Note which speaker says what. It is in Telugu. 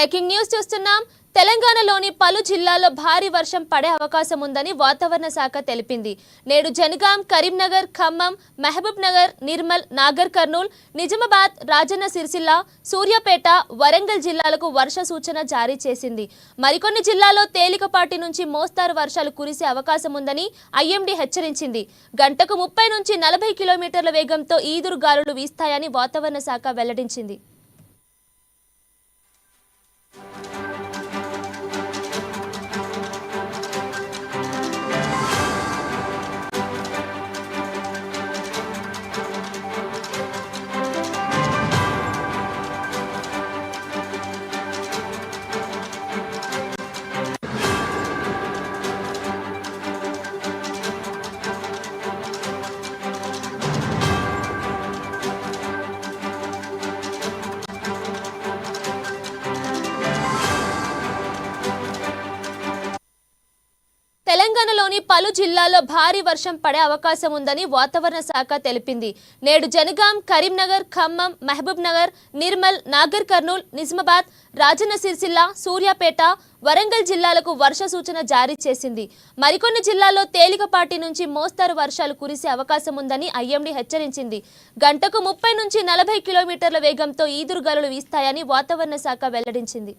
Speaker 1: బ్రేకింగ్ న్యూస్ చూస్తున్నాం. తెలంగాణలోని పలు జిల్లాల్లో భారీ వర్షం పడే అవకాశం ఉందని వాతావరణ శాఖ తెలిపింది. నేడు జనగాం, కరీంనగర్, ఖమ్మం, మహబూబ్ నగర్, నిర్మల్, నాగర్ కర్నూల్, నిజామాబాద్, రాజన్న సిరిసిల్ల, సూర్యాపేట, వరంగల్ జిల్లాలకు వర్ష సూచన జారీ చేసింది. మరికొన్ని జిల్లాల్లో తేలికపాటి నుంచి మోస్తారు వర్షాలు కురిసే అవకాశం ఉందని ఐఎండీ హెచ్చరించింది. గంటకు 30 నుంచి 40 కిలోమీటర్ల వేగంతో ఈదురు గాలులు వీస్తాయని వాతావరణ శాఖ వెల్లడించింది. తెలంగాణలోని పలు జిల్లాల్లో భారీ వర్షం పడే అవకాశం ఉందని వాతావరణ శాఖ తెలిపింది. నేడు జనగాం, కరీంనగర్, ఖమ్మం, మహబూబ్ నగర్, నిర్మల్, నాగర్ కర్నూల్, నిజామాబాద్, రాజన్న సిరిసిల్ల, సూర్యాపేట, వరంగల్ జిల్లాలకు వర్ష సూచన జారీ చేసింది. మరికొన్ని జిల్లాల్లో తేలికపాటి నుంచి మోస్తారు వర్షాలు కురిసే అవకాశం ఉందని ఐఎండీ హెచ్చరించింది. గంటకు 30 నుంచి 40 కిలోమీటర్ల వేగంతో ఈదురుగాలులు వీస్తాయని వాతావరణ శాఖ వెల్లడించింది.